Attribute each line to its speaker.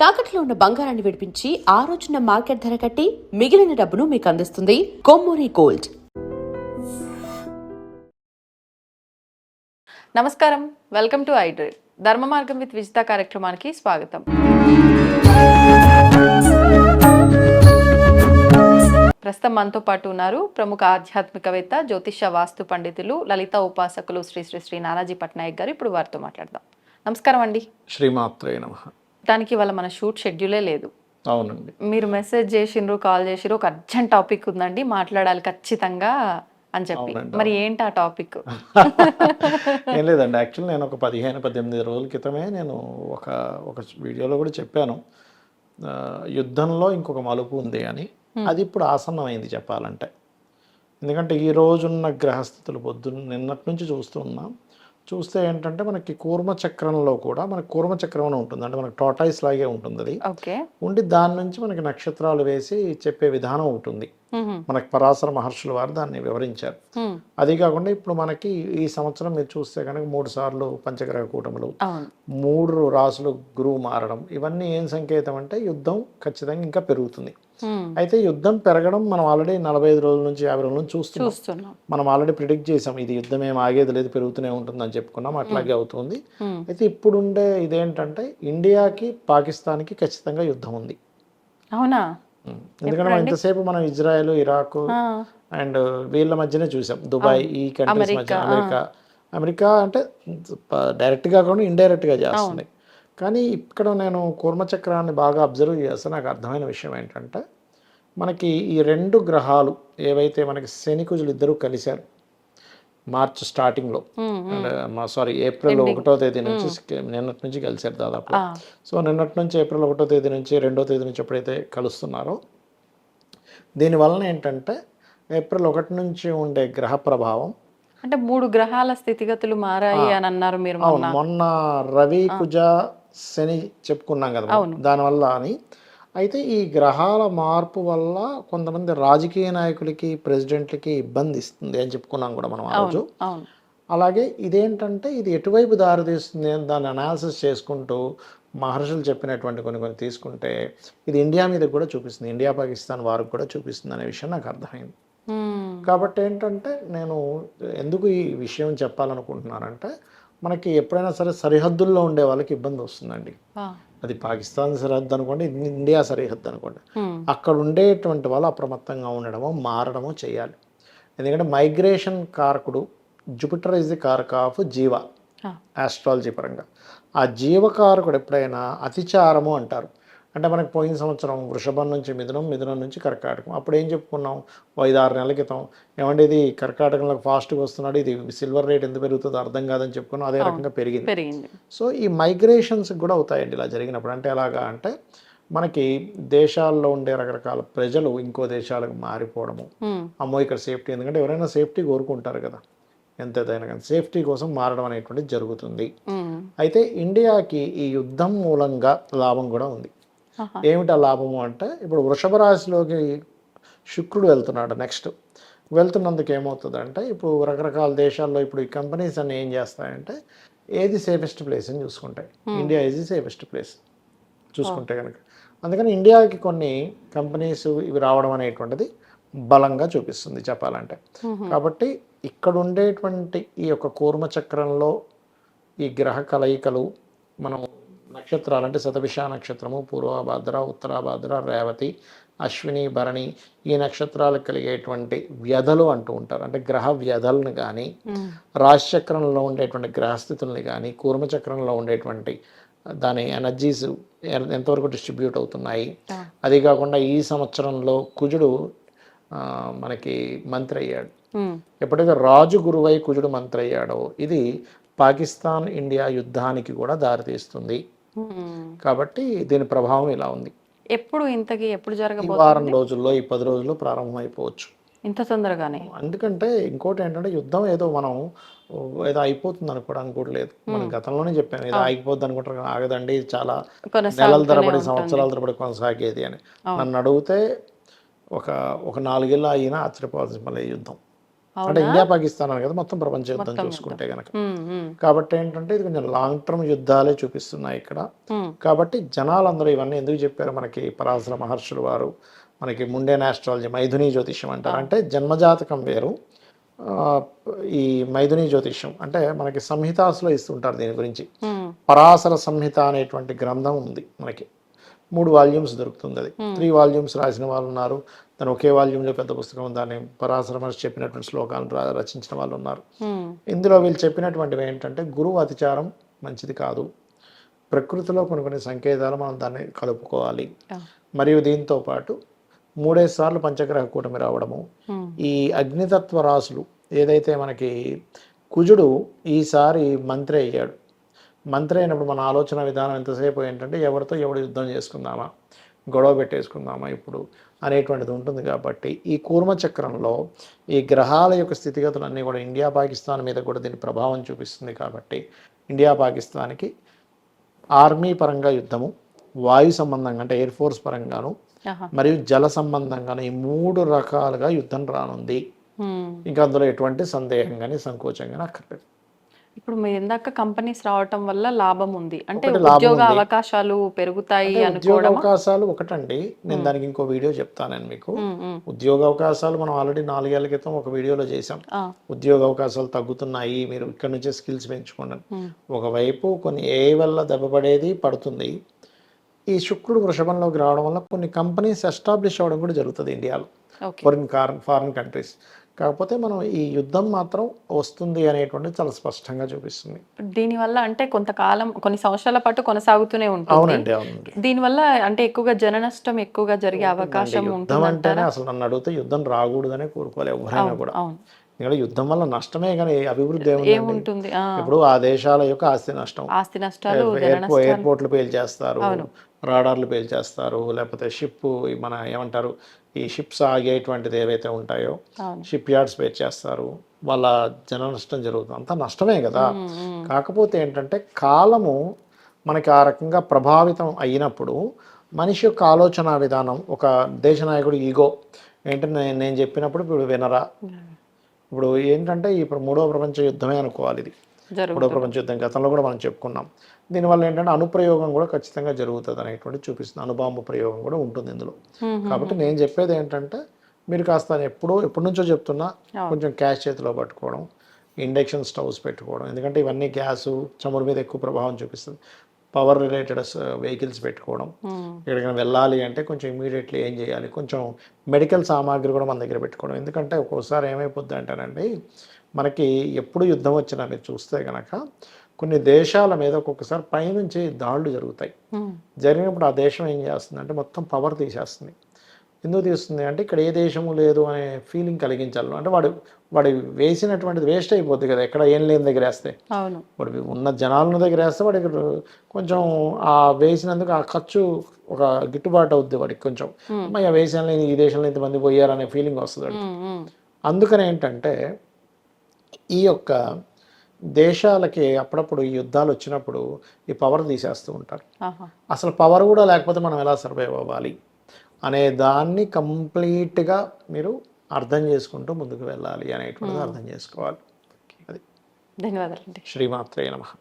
Speaker 1: తాకట్లో ఉన్న బంగారాన్ని విడిపించి ఆ రోజున మార్కెట్ ధర కట్టి మిగిలిన డబ్బును మీకు అందిస్తుంది కొమ్మూరి గోల్డ్.
Speaker 2: నమస్కారం, వెల్కమ్ టు ఐడ్రీడ్. ధర్మ మార్గం విత్ విజిత కార్యక్రమానికి స్వాగతం. ప్రస్తుతం మనతో పాటు ఉన్నారు ప్రముఖ ఆధ్యాత్మికవేత్త, జ్యోతిష వాస్తు పండితులు, లలిత ఉపాసకులు శ్రీ శ్రీ శ్రీ నానాజీ పట్నాయక్ గారు. ఇప్పుడు వారితో మాట్లాడదాం. నమస్కారం అండి.
Speaker 3: శ్రీమాత్రే నమః.
Speaker 2: దానికి వాళ్ళ మన షూట్ షెడ్యూలే లేదు.
Speaker 3: అవునండి,
Speaker 2: మీరు మెసేజ్ చేసిండ్రు, కాల్ చేసిరు, ఒక అర్జెంట్ టాపిక్ ఉందండి, మాట్లాడాలి ఖచ్చితంగా అని చెప్పి. మరి ఏంటి ఆ టాపిక్?
Speaker 3: ఏం లేదండి, యాక్చువల్లీ నేను ఒక 15-18 రోజుల క్రితమే నేను ఒక వీడియోలో కూడా చెప్పాను, యుద్ధంలో ఇంకొక మలుపు ఉంది అని. అది ఇప్పుడు ఆసన్నమైంది చెప్పాలంటే. ఎందుకంటే ఈ రోజున్న గ్రహస్థితులు నిన్నటి నుంచి చూస్తే ఏంటంటే మనకి కూర్మచక్రంలో కూడా మనకి కూర్మచక్రం అని ఉంటుంది, అంటే మనకి టోటాయిస్ లాగే ఉంటుంది. అది ఉండి దాని నుంచి మనకి నక్షత్రాలు వేసి చెప్పే విధానం ఉంటుంది. మనకి పరాశర మహర్షుల వారు దాన్ని వివరించారు. అది కాకుండా ఇప్పుడు మనకి ఈ సంవత్సరం మీరు చూస్తే కనుక 3 సార్లు పంచగ్రహ కూటములు, 3 రాసులు గురువు మారడం, ఇవన్నీ ఏం సంకేతం అంటే యుద్ధం ఖచ్చితంగా ఇంకా పెరుగుతుంది. అయితే యుద్ధం పెరగడం మనం ఆల్రెడీ 45 రోజుల నుంచి 50 రోజుల నుంచి చూస్తున్నాం. మనం ఆల్రెడీ ప్రిడిక్ట్ చేసాం, ఇది యుద్ధం ఏం ఆగేది లేదు, పెరుగుతూనే ఉంటుంది అని చెప్పుకున్నాం. అట్లాగే అవుతుంది. అయితే ఇప్పుడుండే ఇదేంటంటే ఇండియాకి పాకిస్తాన్కి ఖచ్చితంగా యుద్ధం ఉంది.
Speaker 2: అవునా?
Speaker 3: ఎందుకంటే మనం ఇంతసేపు మనం ఇజ్రాయెల్, ఇరాక్ అండ్ వీళ్ళ మధ్యనే చూసాం, దుబాయ్, ఈ కంట్రీస్ మధ్య. అమెరికా అంటే డైరెక్ట్గా కాకుండా ఇండైరెక్ట్గా చేస్తుంది. కానీ ఇక్కడ నేను కూర్మచక్రాన్ని బాగా అబ్జర్వ్ చేస్తే నాకు అర్థమైన విషయం ఏంటంటే, మనకి ఈ 2 గ్రహాలు ఏవైతే మనకి శని కుజులు ఇద్దరూ కలిశారు మార్చ్ స్టార్టింగ్లో, ఏప్రిల్ 1వ తేదీ నుంచి, నిన్నటి నుంచి కలిశారు దాదాపు. సో నిన్నటి నుంచి ఏప్రిల్ 1వ తేదీ నుంచి 2వ తేదీ నుంచి ఎప్పుడైతే కలుస్తున్నారో, దీనివలన ఏంటంటే ఏప్రిల్ 1 నుంచి ఉండే గ్రహ ప్రభావం,
Speaker 2: అంటే 3 గ్రహాల స్థితిగతులు మారాయి అని అన్నారు మీరు.
Speaker 3: మొన్న రవి కుజ శని చెప్పుకున్నాం కదా, దానివల్ల అని. అయితే ఈ గ్రహాల మార్పు వల్ల కొంతమంది రాజకీయ నాయకులకి, ప్రెసిడెంట్లకి ఇబ్బంది ఇస్తుంది అని చెప్పుకున్నాం కూడా మనం ఆ రోజు. అలాగే ఇదేంటంటే ఇది ఎటువైపు దారితీస్తుంది అని దాన్ని అనాలిసిస్ చేసుకుంటూ మహర్షులు చెప్పినటువంటి కొన్ని తీసుకుంటే ఇది ఇండియా మీద కూడా చూపిస్తుంది, ఇండియా పాకిస్తాన్ వారికి కూడా చూపిస్తుంది అనే విషయం నాకు అర్థమైంది. కాబట్టి ఏంటంటే నేను ఎందుకు ఈ విషయం చెప్పాలనుకుంటున్నానంటే, మనకి ఎప్పుడైనా సరే సరిహద్దుల్లో ఉండే వాళ్ళకి ఇబ్బంది వస్తుందండి. అది పాకిస్తాన్ సరిహద్దు అనుకోండి, ఇండియా సరిహద్దు అనుకోండి, అక్కడ ఉండేటువంటి వాళ్ళు అప్రమత్తంగా ఉండడమో మారడమో చేయాలి. ఎందుకంటే మైగ్రేషన్ కారకుడు జూపిటర్ ఇస్ ది కారక ఆఫ్ జీవ, ఆస్ట్రాలజీ పరంగా. ఆ జీవకారకుడు ఎప్పుడైనా అతిచారము అంటారు. అంటే మనకు పోయిన సంవత్సరం వృషభం నుంచి మిథునం నుంచి కర్కాటకం, అప్పుడు ఏం చెప్పుకున్నాం, 5-6 నెలల క్రితం, ఏమంటే ఇది కర్కాటకంలో ఫాస్ట్గా వస్తున్నాడు, ఇది సిల్వర్ రేట్ ఎంత పెరుగుతుందో అర్థం కాదని చెప్పుకున్నాం. అదే రకంగా పెరిగింది. సో ఈ మైగ్రేషన్స్ కూడా అవుతాయండి ఇలా జరిగినప్పుడు. అంటే ఎలాగా అంటే మనకి దేశాల్లో ఉండే రకరకాల ప్రజలు ఇంకో దేశాలకు మారిపోవడము, అమ్మో ఇక్కడ సేఫ్టీ, ఎందుకంటే ఎవరైనా సేఫ్టీ కోరుకుంటారు కదా, ఎంతైనా కానీ సేఫ్టీ కోసం మారడం అనేటువంటిది జరుగుతుంది. అయితే ఇండియాకి ఈ యుద్ధం మూలంగా లాభం కూడా ఉంది. ఏమిటా లాభము అంటే, ఇప్పుడు వృషభ రాశిలోకి శుక్రుడు వెళ్తున్నాడు. నెక్స్ట్ వెళ్తున్నందుకు ఏమవుతుందంటే, ఇప్పుడు రకరకాల దేశాల్లో ఇప్పుడు ఈ కంపెనీస్ అన్నీ ఏం చేస్తాయంటే, ఏది సేఫెస్ట్ ప్లేస్ అని చూసుకుంటాయి. India is the safest place చూసుకుంటే కనుక. అందుకని ఇండియాకి కొన్ని కంపెనీస్ ఇవి రావడం అనేటువంటిది బలంగా చూపిస్తుంది చెప్పాలంటే. కాబట్టి ఇక్కడ ఉండేటువంటి ఈ యొక్క కూర్మచక్రంలో ఈ గ్రహ కలయికలు, మనం నక్షత్రాలు అంటే శతభిష నక్షత్రము, పూర్వభాద్ర, ఉత్తరాభాద్ర, రేవతి, అశ్విని, భరణి, ఈ నక్షత్రాలకు కలిగేటువంటి వ్యధలు అంటూ ఉంటారు. అంటే గ్రహ వ్యధలను కానీ, రాశిచక్రంలో ఉండేటువంటి గ్రహస్థితుల్ని కానీ, కూర్మచక్రంలో ఉండేటువంటి దాని ఎనర్జీస్ ఎంతవరకు డిస్ట్రిబ్యూట్ అవుతున్నాయి. అది కాకుండా ఈ సంవత్సరంలో కుజుడు మనకి మంత్రి అయ్యాడు. ఎప్పుడైతే రాజు గురువై కుజుడు మంత్రి అయ్యాడో, ఇది పాకిస్తాన్ ఇండియా యుద్ధానికి కూడా దారితీస్తుంది. కాబట్టి దీని ప్రభావం ఇలా ఉంది.
Speaker 2: ఎప్పుడు జరగబోతుంది?
Speaker 3: వారం రోజుల్లో, ఈ 10 రోజుల్లో ప్రారంభం అయిపోవచ్చు.
Speaker 2: ఇంత తొందరగానే?
Speaker 3: ఎందుకంటే ఇంకోటి ఏంటంటే, యుద్ధం ఏదో మనం ఏదో అయిపోతుంది అనుకోవడానికి కూడా లేదు. మనం గతంలోనే చెప్పాను, ఏదో ఆగిపోద్ది అనుకుంటారు, ఆగదండి, ఇది చాలా నెలల తరబడి, సంవత్సరాల తరబడి కొనసాగేది అని. నన్ను అడిగితే ఒక 4 ఏళ్ళు అయినా ఆశ్చర్యపోవాల్సిన మళ్ళీ యుద్ధం. అంటే ఇండియా పాకిస్తాన్ అని కదా మొత్తం ప్రపంచ యుద్ధం చూసుకుంటే గనక. కాబట్టి ఏంటంటే ఇది కొంచెం లాంగ్ టర్మ్ యుద్ధాలే చూపిస్తున్నాయి ఇక్కడ. కాబట్టి జనాలందరూ ఇవన్నీ ఎందుకు చెప్పారు మనకి పరాశర మహర్షులు వారు, మనకి ముండే ఆస్ట్రాలజీ మైథుని జ్యోతిష్యం అంటారు. అంటే జన్మజాతకం వేరు, ఈ మైథుని జ్యోతిష్యం అంటే మనకి సంహితాసులో ఇస్తుంటారు దీని గురించి. పరాశర సంహిత అనేటువంటి గ్రంథం ఉంది మనకి, 3 వాల్యూమ్స్ దొరుకుతుంది. అది 3 వాల్యూమ్స్ రాసిన వాళ్ళు ఉన్నారు, దాని ఒకే వాల్యూమ్లో పెద్ద పుస్తకం దాన్ని పరాశర మహర్షి చెప్పినటువంటి శ్లోకాలను రచించిన వాళ్ళు ఉన్నారు. ఇందులో వీళ్ళు చెప్పినటువంటివి ఏంటంటే గురువు అతిచారం మంచిది కాదు, ప్రకృతిలో కొన్ని సంకేతాలు మనం దాన్ని కలుపుకోవాలి, మరియు దీంతో పాటు 3 సార్లు పంచగ్రహ కూటమి రావడము, ఈ అగ్నితత్వ రాసులు ఏదైతే మనకి కుజుడు ఈసారి మంత్రి అయ్యాడు, మంత్రి అయినప్పుడు మన ఆలోచన విధానం ఎంతసేపు ఏంటంటే ఎవరితో ఎవడు యుద్ధం చేసుకుందామా, గొడవ పెట్టేసుకుందామా ఇప్పుడు అనేటువంటిది ఉంటుంది. కాబట్టి ఈ కూర్మ చక్రంలో ఈ గ్రహాల యొక్క స్థితిగతులన్నీ కూడా ఇండియా పాకిస్తాన్ మీద కూడా దీని ప్రభావం చూపిస్తుంది. కాబట్టి ఇండియా పాకిస్తాన్కి ఆర్మీ పరంగా యుద్ధము, వాయు సంబంధంగా అంటే ఎయిర్ ఫోర్స్ పరంగాను, మరియు జల సంబంధంగాను ఈ 3 రకాలుగా యుద్ధం రానుంది. ఇంకా అందులో ఎటువంటి సందేహం కానీ సంకోచం కానీ అక్కర్లేదు.
Speaker 2: ఇప్పుడు మీరు ఇందాక కంపెనీస్ రావటం వల్ల లాభం ఉంది అంటే ఉద్యోగ అవకాశాలు పెరుగుతాయి
Speaker 3: ఉద్యోగ అవకాశాలు ఒకటండి, నేను దానికి ఇంకో వీడియో చెప్తాను మీకు. ఉద్యోగ అవకాశాలు మనం ఆల్రెడీ 4 ఏళ్ల క్రితం ఒక వీడియోలో చేసాం. ఉద్యోగ అవకాశాలు తగ్గుతున్నాయి, మీరు ఇక్కడ నుంచే స్కిల్స్ పెంచుకోండి. ఒకవైపు కొన్ని ఏ వల్ల దెబ్బపడేది పడుతుంది, ఈ శుక్రుడు వృషభంలోకి రావడం వల్ల కొన్ని కంపెనీస్ ఎస్టాబ్లిష్ అవ్వడం కూడా జరుగుతుంది ఇండియాలో, ఫారిన్ కంట్రీస్. కాకపోతే మనం ఈ యుద్ధం మాత్రం వస్తుంది అనేటువంటి చాలా స్పష్టంగా చూపిస్తుంది.
Speaker 2: దీనివల్ల అంటే కొంతకాలం కొన్ని సంవత్సరాల పాటు కొనసాగుతూనే ఉంటుంది.
Speaker 3: అవునండి, అవునండి.
Speaker 2: దీనివల్ల అంటే ఎక్కువగా జన నష్టం ఎక్కువగా జరిగే అవకాశం ఉంటుంది
Speaker 3: అంటేనే అసలు నన్ను అడిగితే యుద్ధం రాకూడదనే కోరుకోవాలి ఎవరైనా కూడా. ఎందుకంటే యుద్ధం వల్ల నష్టమే కానీ అభివృద్ధి ఏముంటుంది. ఇప్పుడు ఆ దేశాల యొక్క ఆస్తి నష్టాలు, ఎయిర్పోర్ట్లు పేల్చేస్తారు, రాడార్లు పేల్చేస్తారు, లేకపోతే షిప్ మన ఏమంటారు ఈ షిప్స్ ఆగేటువంటిది ఏవైతే ఉంటాయో షిప్ యార్డ్స్ పేల్చేస్తారు, వాళ్ళ జన నష్టం జరుగుతుంది, అంతా నష్టమే కదా. కాకపోతే ఏంటంటే కాలము మనకి ఆ రకంగా ప్రభావితం అయినప్పుడు మనిషి యొక్క ఆలోచన విధానం, ఒక దేశ నాయకుడు ఈగో ఏంటంటే నేను చెప్పినప్పుడు ఇప్పుడు వినరా. ఇప్పుడు ఏంటంటే ఇప్పుడు 3వ ప్రపంచ యుద్ధమే అనుకోవాలి ఇది. 3వ ప్రపంచ యుద్ధం గతంలో కూడా మనం చెప్పుకున్నాం. దీనివల్ల ఏంటంటే అనుప్రయోగం కూడా ఖచ్చితంగా జరుగుతుంది అనేటువంటి చూపిస్తుంది, అణుబాంబు ప్రయోగం కూడా ఉంటుంది ఇందులో. కాబట్టి నేను చెప్పేది ఏంటంటే మీరు కాస్త ఎప్పటి నుంచో చెప్తున్నా కొంచెం క్యాష్ చేతిలో పట్టుకోవడం, ఇండక్షన్ స్టవ్స్ పెట్టుకోవడం, ఎందుకంటే ఇవన్నీ గ్యాసు చమురు మీద ఎక్కువ ప్రభావం చూపిస్తుంది. పవర్ రిలేటెడ్ వెహికల్స్ పెట్టుకోవడం, ఎక్కడికైనా వెళ్ళాలి అంటే కొంచెం ఇమీడియట్లీ ఏం చేయాలి, కొంచెం మెడికల్ సామాగ్రి కూడా మన దగ్గర పెట్టుకోవడం. ఎందుకంటే ఒక్కోసారి ఏమైపోద్ది అంటేనండి మనకి ఎప్పుడు యుద్ధం వచ్చినా మీరు చూస్తే కనుక కొన్ని దేశాల మీద ఒక్కొక్కసారి పైనుంచి దాడులు జరుగుతాయి. జరిగినప్పుడు ఆ దేశం ఏం చేస్తుంది అంటే మొత్తం పవర్ తీసేస్తుంది. ఎందుకు తీస్తుంది అంటే ఇక్కడ ఏ దేశము లేదు అనే ఫీలింగ్ కలిగించాలి. అంటే వాడు వేసినటువంటిది వేస్ట్ అయిపోద్ది కదా, ఎక్కడ ఏం లేని దగ్గర వేస్తే. వాడు ఉన్న జనాలను దగ్గర వేస్తే వాడికి కొంచెం ఆ వేసినందుకు ఆ ఖర్చు ఒక గిట్టుబాటు అవుద్ది వాడికి కొంచెం. అమ్మాయి వేసాను ఈ దేశంలో ఇంతమంది పోయారనే ఫీలింగ్ వస్తుంది వాడికి. అందుకని ఏంటంటే ఈ యొక్క దేశాలకి అప్పుడప్పుడు ఈ యుద్ధాలు వచ్చినప్పుడు ఈ పవర్ తీసేస్తూ ఉంటారు. అసలు పవర్ కూడా లేకపోతే మనం ఎలా సర్వైవ్ అవ్వాలి అనే దాన్ని కంప్లీట్గా మీరు అర్థం చేసుకుంటూ ముందుకు వెళ్ళాలి అనేటువంటిది అర్థం చేసుకోవాలి. అది.
Speaker 2: ధన్యవాదాలు.
Speaker 3: శ్రీమాత్రే నమః.